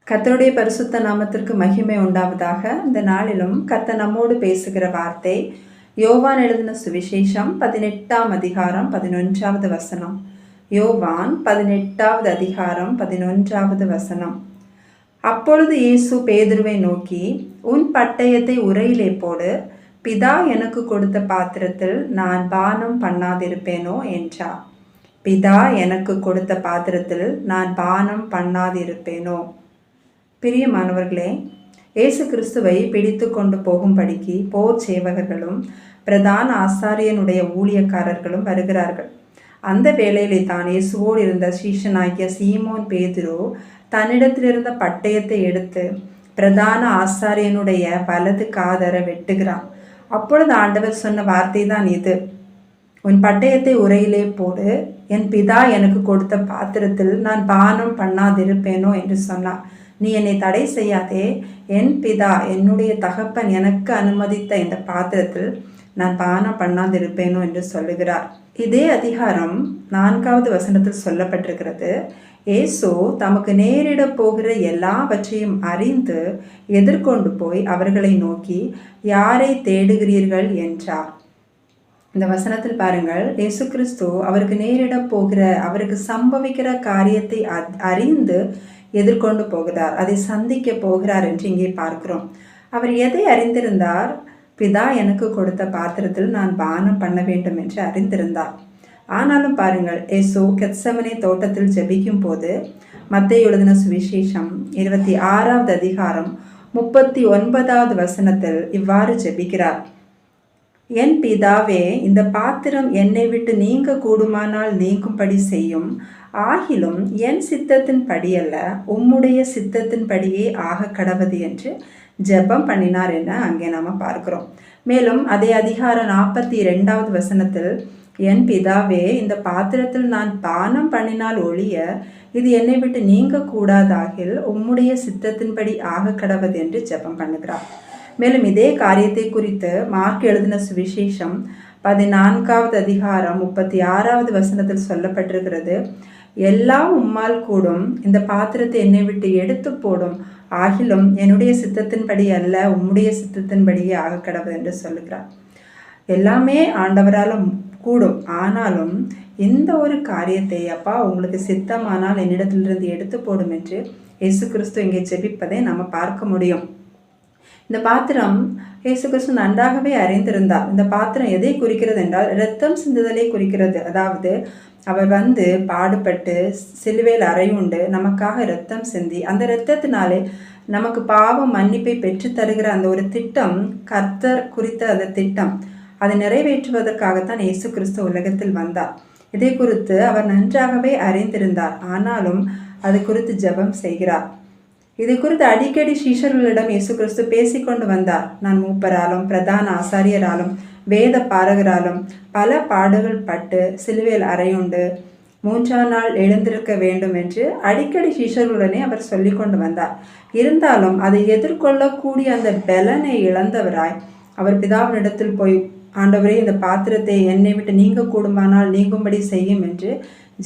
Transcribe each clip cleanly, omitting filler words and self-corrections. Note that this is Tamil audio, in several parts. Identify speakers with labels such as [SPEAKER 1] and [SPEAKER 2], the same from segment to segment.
[SPEAKER 1] கர்த்தருடைய பரிசுத்த நாமத்திற்கு மகிமை உண்டாவதாக. இந்த நாளிலும் கர்த்தர் நம்மோடு பேசுகிற வார்த்தை யோவான் எழுதின சுவிசேஷம் 18ஆம் அதிகாரம் 11வது வசனம். யோவான் 18வது அதிகாரம் 11வது வசனம். அப்பொழுது இயேசு பேதுருவை நோக்கி, உன் பட்டயத்தை உரையிலே போடு, பிதா எனக்கு கொடுத்த பாத்திரத்தில் நான் பானம் பண்ணாதிருப்பேனோ என்றார். பிதா எனக்கு கொடுத்த பாத்திரத்தில் நான் பானம் பண்ணாதிருப்பேனோ. பிரியமானவர்களே, இயேசு கிறிஸ்துவை பிடித்து கொண்டு போகும்படிக்கு போர் சேவகர்களும் பிரதான ஆசாரியனுடைய ஊழியக்காரர்களும் வருகிறார்கள். அந்த வேளையிலே தான் இயேசுவோடு இருந்த சீஷனாகிய சீமோன் பேதுரு தன்னிடத்திலிருந்த பட்டயத்தை எடுத்து பிரதான ஆசாரியனுடைய வலது காதரை வெட்டுகிறான். அப்பொழுது ஆண்டவர் சொன்ன வார்த்தை தான் இது, உன் பட்டயத்தை உரையிலே போடு, என் பிதா எனக்கு கொடுத்த பாத்திரத்தில் நான் பானம் பண்ணாதிருப்பேனோ என்று சொன்னார். நீ என்னை தடை செய்யாதே, என் பிதா என்னுடைய தகப்பன் எனக்கு அனுமதித்த இந்த பாத்திரத்தில் நான் பானம் பண்ணாதிருப்பேனோ என்று சொல்லுகிறார். இதே அதிகாரம் 4வது வசனத்தில் சொல்லப்பட்டிருக்கிறது, இயேசு தமக்கு நேரிட போகிற எல்லாவற்றையும் அறிந்து எதிர்கொண்டு போய் அவர்களை நோக்கி, யாரை தேடுகிறீர்கள் என்றார். இந்த வசனத்தில் பாருங்கள், இயேசு கிறிஸ்து அவருக்கு நேரிட போகிற, அவருக்கு சம்பவிக்கிற காரியத்தை அறிந்து எதிர்கொண்டு போகிறார், அதை சந்திக்க போகிறார் என்று இங்கே பார்க்கிறோம். அவர் எதை அறிந்திருந்தார்? பிதா எனக்கு கொடுத்த பாத்திரத்தில் நான் பானம் பண்ண வேண்டும் என்று அறிந்திருந்தார். ஆனாலும் பாருங்கள், இயேசு கெத்செமனே தோட்டத்தில் ஜெபிக்கும் போது மத்தேயு எழுதின சுவிசேஷம் 26வது அதிகாரம் 39வது வசனத்தில் இவ்வாறு ஜெபிக்கிறார், என் பிதாவே, இந்த பாத்திரம் என்னை விட்டு நீங்க கூடுமானால் நீங்கும்படி செய்யும், ஆகிலும் என் சித்தத்தின் படியல்ல உம்முடைய சித்தத்தின் படியே ஆக கடவது என்று ஜெபம் பண்ணினார் என அங்கே நாம் பார்க்கிறோம். மேலும் அதே அதிகாரம் 42வது வசனத்தில், என் பிதாவே, இந்த பாத்திரத்தில் நான் பானம் பண்ணினால் ஒழிய இது என்னை விட்டு நீங்க கூடாதாகில் உம்முடைய சித்தத்தின்படி ஆக கடவது என்று ஜெபம் பண்ணுகிறார். மேலும் இதே காரியத்தை குறித்து மார்க் எழுதின சுவிசேஷம் 14வது அதிகாரம் 36வது வசனத்தில் சொல்லப்பட்டிருக்கிறது, எல்லாம் உம்மால் கூடும், இந்த பாத்திரத்தை என்னை விட்டு எடுத்து போடும், ஆகிலும் என்னுடைய சித்தத்தின்படி அல்ல உம்முடைய சித்தத்தின்படியே ஆக கடவுள் என்று சொல்லுகிறார். எல்லாமே ஆண்டவராலும் கூடும், ஆனாலும் இந்த ஒரு காரியத்தை அப்பா உங்களுக்கு சித்தமானால் என்னிடத்திலிருந்து எடுத்து போடும் என்று இயேசு கிறிஸ்து இங்கே ஜெபிப்பதை நம்ம பார்க்க முடியும். இந்த பாத்திரம் இயேசு கிறிஸ்து நன்றாகவே அறிந்திருந்தார். இந்த பாத்திரம் எதை குறிக்கிறது என்றால் இரத்தம் சிந்துதலை குறிக்கிறது. அதாவது அவர் பாடுபட்டு சிலுவையில் அறையுண்டு நமக்காக இரத்தம் சிந்தி, அந்த இரத்தத்தினாலே நமக்கு பாவம் மன்னிப்பை பெற்று தருகிற அந்த ஒரு திட்டம், கர்த்தர் குறித்த அந்த திட்டம், அதை நிறைவேற்றுவதற்காகத்தான் இயேசு கிறிஸ்து உலகத்தில் வந்தார். இதை குறித்து அவர் நன்றாகவே அறிந்திருந்தார். ஆனாலும் அது குறித்து ஜெபம் செய்கிறார். இது குறித்து அடிக்கடி சீஷர்களிடம் இயேசு கிறிஸ்து பேசிக்கொண்டு வந்தார். நான் மூப்பராலும் பிரதான ஆசாரியராலும் வேத பாரகராலும் பல பாடுகள் பட்டு சிலுவையில் அறையுண்டு 3ஆம் நாள் எழுந்திருக்க வேண்டும் என்று அடிக்கடி சீஷர்களுடனே அவர் சொல்லி கொண்டு வந்தார். இருந்தாலும் அதை எதிர்கொள்ளக்கூடிய அந்த பலனை இழந்தவராய் அவர் பிதாவினிடத்தில் போய், ஆண்டவரே, இந்த பாத்திரத்தை என்னை விட்டு நீங்க கூடுமானால் நீங்கும்படி செய்யும் என்று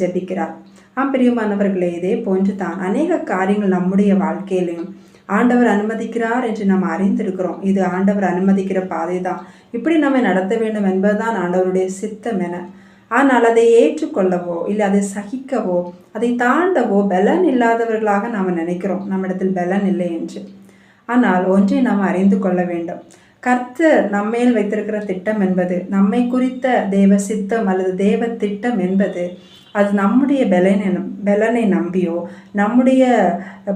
[SPEAKER 1] ஜெபிக்கிறார். பிரியமானவர்களே, இதே போன்று தான் அநேக காரியங்கள் நம்முடைய வாழ்க்கையிலையும் ஆண்டவர் அனுமதிக்கிறார் என்று நாம் அறிந்திருக்கிறோம். இது ஆண்டவர் அனுமதிக்கிற பாதை தான், இப்படி நம்ம நடத்த வேண்டும் என்பதுதான் ஆண்டவருடைய சித்தம் என. ஆனால் அதை ஏற்றுக்கொள்ளவோ இல்லை அதை சகிக்கவோ அதை தாண்டவோ பலன் இல்லாதவர்களாக நாம் நினைக்கிறோம், நம்மிடத்தில் பலன் இல்லை என்று. ஆனால் ஒன்றை நாம் அறிந்து கொள்ள வேண்டும், கர்த்தர் நம்மேல் வைத்திருக்கிற திட்டம் என்பது, நம்மை குறித்த தேவ சித்தம் அல்லது தேவ திட்டம் என்பது, அது நம்முடைய பலனை நம்பியோ நம்முடைய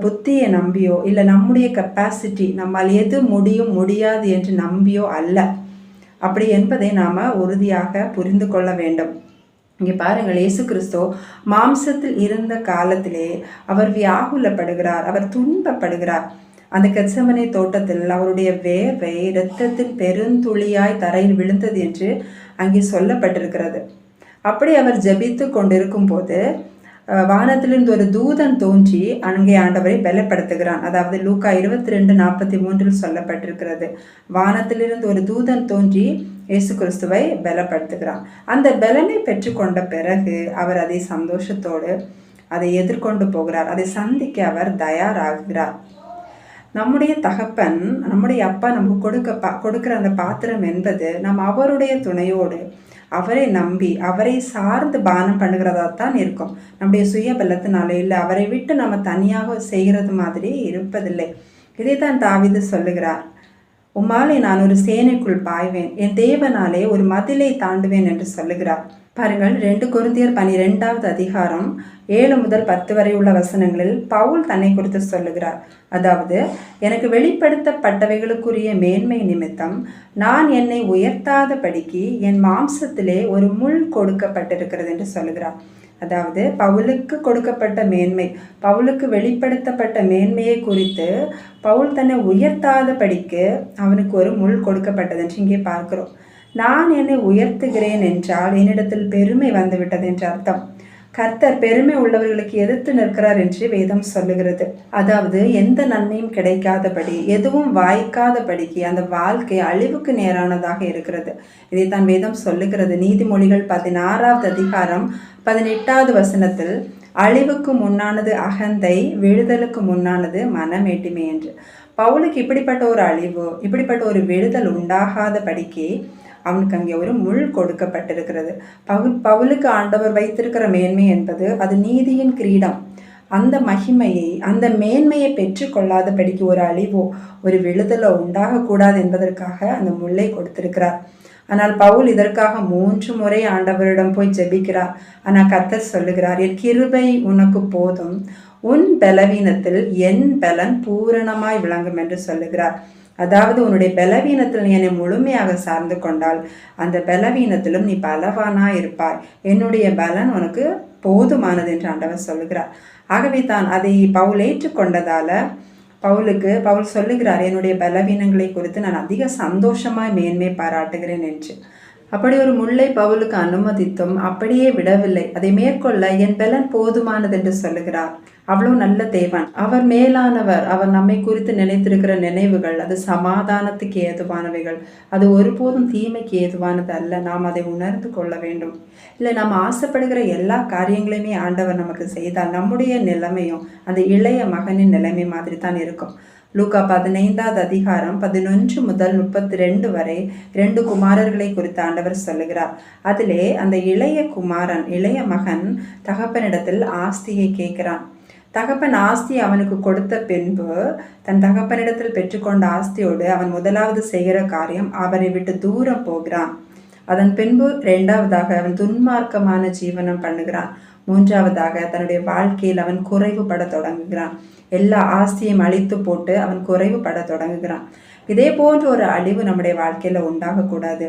[SPEAKER 1] புத்தியை நம்பியோ இல்லை நம்முடைய கெப்பாசிட்டி, நம்மால் எது முடியும் முடியாது என்று நம்பியோ அல்ல. அப்படி என்பதை நாம் உறுதியாக புரிந்து கொள்ள வேண்டும். இங்கே பாருங்கள், இயேசு கிறிஸ்து மாம்சத்தில் இருந்த காலத்திலே அவர் வியாகுலப்படுகிறார், அவர் துன்பப்படுகிறார். அந்த கெத்செமனே தோட்டத்தில் அவருடைய வேர்வை இரத்தத்தின் பெருந்துளியாய் தரையில் விழுந்தது என்று அங்கே சொல்லப்பட்டிருக்கிறது. அப்படி அவர் ஜெபித்து கொண்டிருக்கும் போது வானத்திலிருந்து ஒரு தூதன் தோன்றி அங்கே ஆண்டவரை பலப்படுத்துகிறான். அதாவது லூக்கா 22:43 சொல்லப்பட்டிருக்கிறது, வானத்திலிருந்து ஒரு தூதன் தோன்றி இயேசு கிறிஸ்துவை பலப்படுத்துகிறான். அந்த பலனை பெற்றுக்கொண்ட பிறகு அவர் அதை சந்தோஷத்தோடு அதை எதிர்கொண்டு போகிறார். அதை சந்திக்க அவர் தயாராகிறார். நம்முடைய தகப்பன், நம்முடைய அப்பா நமக்கு கொடுக்கிற அந்த பாத்திரம் என்பது நாம் அவருடைய துணையோடு அவரை நம்பி அவரை சார்ந்து பானம் பண்ணுகிறதா தான் இருக்கும். நம்முடைய சுய பலத்தினால இல்லை, அவரை விட்டு நம்ம தனியாக செய்கிறது மாதிரி இருப்பதில்லை. இதைத்தான் தாவீது சொல்லுகிறார். உம்மாலே நான் ஒரு சேனைக்குள் பாய்வேன், என் தேவனாலே ஒரு மதிலை தாண்டுவேன் என்று சொல்லுகிறார். பாருங்கள், 2 கொரிந்தியர் 12வது அதிகாரம் 7 முதல் 10 வரை உள்ள வசனங்களில் பவுல் தன்னை குறித்து சொல்லுகிறார். அதாவது, எனக்கு வெளிப்படுத்தப்பட்டவைகளுக்குரிய மேன்மை நிமித்தம் நான் என்னை உயர்த்தாதபடிக்கு என் மாம்சத்திலே ஒரு முள் கொடுக்கப்பட்டிருக்கிறது என்று சொல்லுகிறார். அதாவது, பவுலுக்கு கொடுக்கப்பட்ட மேன்மை, பவுலுக்கு வெளிப்படுத்தப்பட்ட மேன்மையை குறித்து பவுல் தன்னை உயர்த்தாதபடிக்கு அவனுக்கு ஒரு முள் கொடுக்கப்பட்டது என்று இங்கே பார்க்கிறோம். நான் என்னை உயர்த்துகிறேன் என்றால் என்னிடத்தில் பெருமை வந்துவிட்டது என்று அர்த்தம். கர்த்தர் பெருமை உள்ளவர்களுக்கு எதிர்த்து நிற்கிறார் என்று வேதம் சொல்லுகிறது. அதாவது, எந்த நன்மையும் கிடைக்காதபடி, எதுவும் வாய்க்காதபடிக்கு அந்த வாழ்க்கை அழிவுக்கு நேரானதாக இருக்கிறது. இதைத்தான் வேதம் சொல்லுகிறது. நீதிமொழிகள் 16வது அதிகாரம் 18வது வசனத்தில், அழிவுக்கு முன்னானது அகந்தை, விழுதலுக்கு முன்னானது மனமேட்டிமை என்று. பவுலுக்கு இப்படிப்பட்ட ஒரு அழிவு, இப்படிப்பட்ட ஒரு விழுதல் உண்டாகாதபடிக்கு அவனுக்கு அங்கே ஒரு முள் கொடுக்கப்பட்டிருக்கிறது. பவுலுக்கு ஆண்டவர் வைத்திருக்கிற மேன்மை என்பது அது நீதியின் கிரீடம். அந்த மகிமையை, அந்த மேன்மையை பெற்று கொள்ளாதபடிக்கு ஒரு அழிவோ ஒரு விழுதலோ உண்டாகக்கூடாது என்பதற்காக அந்த முல்லை கொடுத்திருக்கிறார். ஆனால் பவுல் இதற்காக 3 முறை ஆண்டவரிடம் போய் ஜெபிக்கிறார். ஆனால் கர்த்தர் சொல்லுகிறார், என் கிருபை உனக்கு போதும், உன் பலவீனத்தில் என் பலன் பூரணமாய் விளங்கும் என்று சொல்லுகிறார். அதாவது, உன்னுடைய பலவீனத்தில் நீ என்னை முழுமையாக சார்ந்து கொண்டால் அந்த பலவீனத்திலும் நீ பலவானாய் இருப்பாய், என்னுடைய பலன் உனக்கு போதுமானது என்று ஆண்டவர் சொல்லுகிறார். ஆகவே தான் அதை பவுல் ஏற்றுக்கொண்டதால பவுல் சொல்லுகிறார், என்னுடைய பலவீனங்களை குறித்து நான் அதிக சந்தோஷமாய் மேன்மை பாராட்டுகிறேன் என்று. அப்படி ஒரு முல்லை பவுலுக்கு அனுமதித்தும் அப்படியே விடவில்லை. அதை மேற்கொள்ள என் பலன் போதுமானது என்று சொல்லுகிறார். அவ்வளோ நல்ல தேவன், அவர் மேலானவர். அவர் நம்மை குறித்து நினைத்திருக்கிற நினைவுகள் அது சமாதானத்துக்கு ஏதுவானவைகள், அது ஒருபோதும் தீமைக்கு ஏதுவானது அல்ல. நாம் அதை உணர்ந்து கொள்ள வேண்டும். இல்லை, நாம் ஆசைப்படுகிற எல்லா காரியங்களையுமே ஆண்டவர் நமக்கு செய்தால் நம்முடைய நிலைமையும் அந்த இளைய மகனின் நிலைமை மாதிரி தான் இருக்கும். லூக்கா 15வது அதிகாரம் 11 முதல் 32 வரை 2 குமாரர்களை குறித்து ஆண்டவர் சொல்லுகிறார். அதிலே அந்த இளைய குமாரன், இளைய மகன் தகப்பனிடத்தில் ஆஸ்தியை கேட்கிறான். தகப்பன் ஆஸ்தி அவனுக்கு கொடுத்த பின்பு தன் தகப்பனிடத்தில் பெற்றுக்கொண்ட ஆஸ்தியோடு அவன் முதலாவது செய்கிற காரியம் அவரை விட்டு தூரம் போகிறான். அதன் பின்பு 2வதாக அவன் துன்மார்க்கமான ஜீவனம் பண்ணுகிறான். 3வதாக தன்னுடைய வாழ்க்கையில் அவன் குறைவுபட தொடங்குகிறான். எல்லா ஆஸ்தியையும் அழித்து போட்டு அவன் குறைவுபட தொடங்குகிறான். இதே போன்ற ஒரு அழிவு நம்முடைய வாழ்க்கையில உண்டாகக்கூடாது.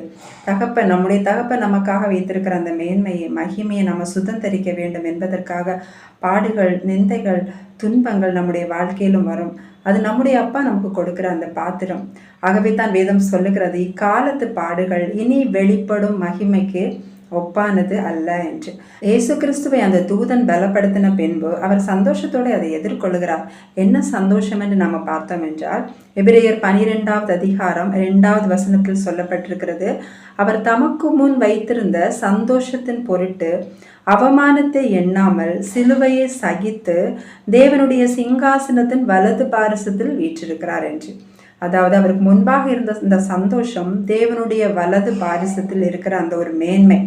[SPEAKER 1] நம்முடைய தகப்பன் நமக்காக வைத்திருக்கிற அந்த மேன்மையை, மகிமையை நம்ம சுதந்திரிக்க வேண்டும் என்பதற்காக பாடுகள், நிந்தைகள், துன்பங்கள் நம்முடைய வாழ்க்கையிலும் வரும். அது நம்முடைய அப்பா நமக்கு கொடுக்கிற அந்த பாத்திரம். ஆகவே தான் வேதம் சொல்லுகிறது, இக்காலத்து பாடுகள் இனி வெளிப்படும் மகிமைக்கு ஒப்பானது அல்ல என்று. இயேசு கிறிஸ்துவை அந்த தூதன் பலப்படுத்தின பின்பு அவர் சந்தோஷத்தோடு அதை எதிர்கொள்கிறார். என்ன சந்தோஷம் என்று நாம பார்த்தோம் என்றால், எபிரேயர் 12வது அதிகாரம் 2வது வசனத்தில் சொல்லப்பட்டிருக்கிறது, அவர் தமக்கு முன் வைத்திருந்த சந்தோஷத்தின் பொருட்டு அவமானத்தை எண்ணாமல் சிலுவையை சகித்து தேவனுடைய சிங்காசனத்தின் வலது பாரிசத்தில் வீற்றிருக்கிறார் என்று. அதாவது, அவருக்கு முன்பாக இருந்த இந்த சந்தோஷம் தேவனுடைய வலது பாரிசத்தில் இருக்கிற அந்த ஒரு மேன்மை.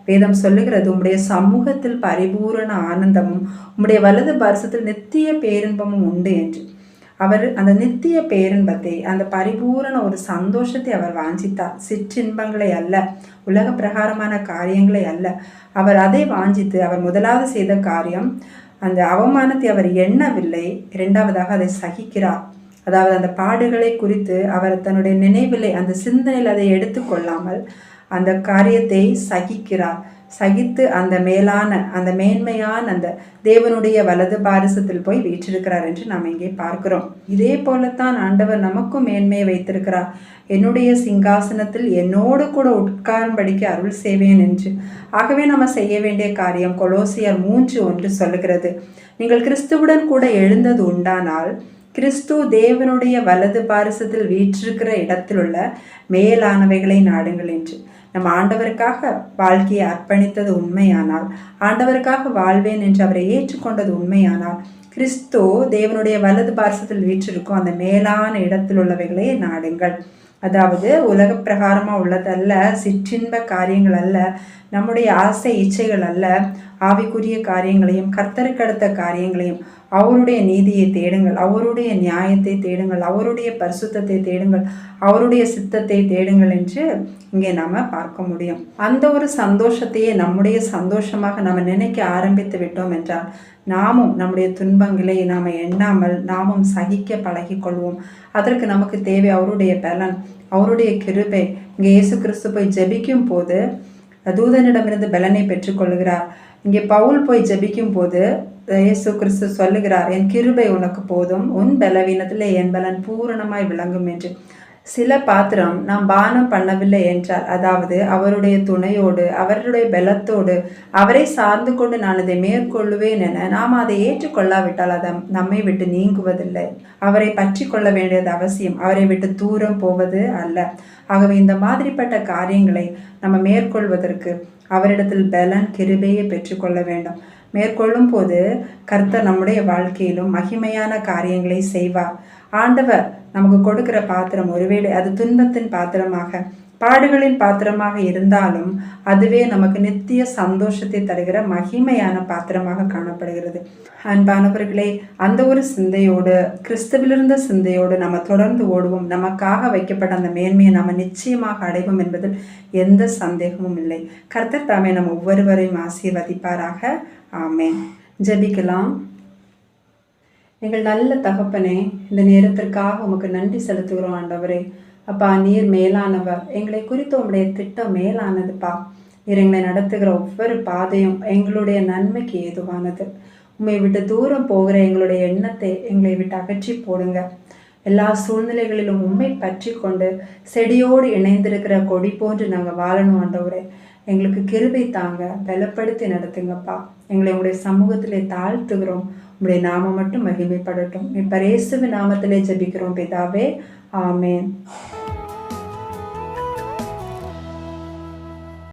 [SPEAKER 1] வேதம் சொல்லுகிறது, உம்முடைய சமூகத்தில் பரிபூரண ஆனந்தமும் உம்முடைய வலது பாரிசத்தில் நித்திய பேரின்பமும் உண்டு என்று. அவர் அந்த நித்திய பேரின்பத்தை, அந்த பரிபூரண ஒரு சந்தோஷத்தை அவர் வாஞ்சித்தார். சிற்றின்பங்களை அல்ல, உலக பிரகாரமான காரியங்களை அல்ல. அவர் அதை வாஞ்சித்து அவர் முதலாவது செய்த காரியம், அந்த அவமானத்தை அவர் எண்ணவில்லை. 2வதாக அதை சகிக்கிறார். அதாவது, அந்த பாடுகளை குறித்து அவர் தன்னுடைய நினைவிலை, அந்த சிந்தனையில் அதை எடுத்துக்கொள்ளாமல் அந்த காரியத்தை சகிக்கிறார். சகித்து அந்த மேலான, அந்த மேன்மையான அந்த தேவனுடைய வலது பாரிசத்தில் போய் வீற்றிருக்கிறார் என்று நாம் இங்கே பார்க்கிறோம். இதே போலத்தான் ஆண்டவர் நமக்கும் மேன்மையை வைத்திருக்கிறார். என்னுடைய சிங்காசனத்தில் என்னோடு கூட உட்காரும்படிக்கு அருள் செய்வேன் என்று. ஆகவே நம்ம செய்ய வேண்டிய காரியம் கொலோசியர் 3:1 சொல்லுகிறது, நீங்கள் கிறிஸ்துவுடன் கூட எழுந்தது உண்டானால் கிறிஸ்து தேவனுடைய வலது பாரிசத்தில் வீற்றிருக்கிற இடத்தில் உள்ள மேலானவைகளை நாடுங்கள் என்று. நம்ம ஆண்டவருக்காக வாழ்க்கையை அர்ப்பணித்தது உண்மையானால், ஆண்டவருக்காக வாழ்வேன் என்று அவரை ஏற்றுக்கொண்டது உண்மையானால், கிறிஸ்து தேவனுடைய வலது பார்சத்தில் வீற்றிருக்கும் அந்த மேலான இடத்தில் உள்ளவைகளே நாடுங்கள். அதாவது உலக பிரகாரமா உள்ளதல்ல, சிற்றின்ப காரியங்கள் அல்ல, நம்முடைய ஆசை இச்சைகள் அல்ல, ஆவிக்குரிய காரியங்களையும் கர்த்தருக்கு அடுத்த காரியங்களையும், அவருடைய நீதியை தேடுங்கள், அவருடைய நியாயத்தை தேடுங்கள், அவருடைய பரிசுத்தத்தை தேடுங்கள், அவருடைய சித்தத்தை தேடுங்கள் என்று இங்கே நாம பார்க்க முடியும். அந்த ஒரு சந்தோஷத்தையே நம்முடைய சந்தோஷமாக நம்ம நினைக்க ஆரம்பித்து விட்டோம் என்றால், நாமும் நம்முடைய துன்பங்களை நாம எண்ணாமல் நாமும் சகிக்க பழகி கொள்வோம். அதற்கு நமக்கு தேவை அவருடைய பலன், அவருடைய கிருபை. இங்கே இயேசு கிறிஸ்து போய் ஜெபிக்கும் போது தூதனிடமிருந்து பலனை பெற்றுக்கொள்கிறார். இங்கே பவுல் போய் ஜெபிக்கும் போது இயேசு கிறிஸ்து சொல்லுகிறார், என் கிருபை உனக்கு போதும், உன் பலவீனத்தில் என் பலன் பூரணமாய் விளங்கும் என்று. சில பாத்திரம் நாம் பானம் பண்ணவில்லை என்றால், அதாவது அவருடைய துணையோடு அவருடைய பலத்தோடு அவரை சார்ந்து கொண்டு நான் இதை மேற்கொள்ளுவேன் என நாம் அதை ஏற்றுக்கொள்ளாவிட்டால் அதை நம்மை விட்டு நீங்குவதில்லை. அவரை பற்றி கொள்ள வேண்டியது அவசியம், அவரை விட்டு தூரம் போவது அல்ல. ஆகவே இந்த மாதிரிப்பட்ட காரியங்களை நம்ம மேற்கொள்வதற்கு அவரிடத்தில் பலன் கிருபையை பெற்றுக்கொள்ள வேண்டும். மேற்கொள்ளும் போது கர்த்தர் நம்முடைய வாழ்க்கையிலும் மகிமையான காரியங்களை செய்வார். ஆண்டவர் நமக்கு கொடுக்கிற பாத்திரம் ஒருவேளை அது துன்பத்தின் பாத்திரமாக, பாடுகளின் பாத்திரமாக இருந்தாலும் அதுவே நமக்கு நித்திய சந்தோஷத்தை தருகிற மகிமையான பாத்திரமாக காணப்படுகிறது. அன்பானவர்களே, அந்த ஒரு சிந்தையோடு, கிறிஸ்துவிலிருந்த சிந்தையோடு நம்ம தொடர்ந்து ஓடுவோம். நமக்காக வைக்கப்பட்ட அந்த மேன்மையை நம்ம நிச்சயமாக அடைவோம் என்பதில் எந்த சந்தேகமும் இல்லை. கர்த்தர் தாமே நம்ம ஒவ்வொருவரையும் ஆசீர்வதிப்பாராக. ஆமென். ஜெபிக்கலாம். எங்கள் நல்ல தகப்பனே, இந்த நேரத்திற்காக உமக்கு நன்றி செலுத்துகிறோம் ஆண்டவரே. அப்பா, நீர் மேலானவர், எங்களை குறித்து உங்களுடைய திட்டம் மேலானதுப்பா. நீர் எங்களை நடத்துகிற ஒவ்வொரு பாதையும் எங்களுடைய நன்மைக்கு ஏதுவானது. உண்மை விட்டு தூரம் போகிற எங்களுடைய எண்ணத்தை எங்களை விட்டு அகற்றி போடுங்க. எல்லா சூழ்நிலைகளிலும் உண்மை பற்றி கொண்டு செடியோடு இணைந்திருக்கிற கொடி போன்று நாங்கள் வாழணும் ஆண்டவரே. எங்களுக்கு கிருபை தாங்க, பலப்படுத்தி நடத்துங்கப்பா. எங்களை உங்களுடைய சமூகத்திலே தாழ்த்துகிறோம். உங்களுடைய நாமம் மட்டும் மகிமைப்படட்டும். இப்ப இயேசுவின் நாமத்திலே ஜெபிக்கிறோம் பிதாவே. ஆமென்.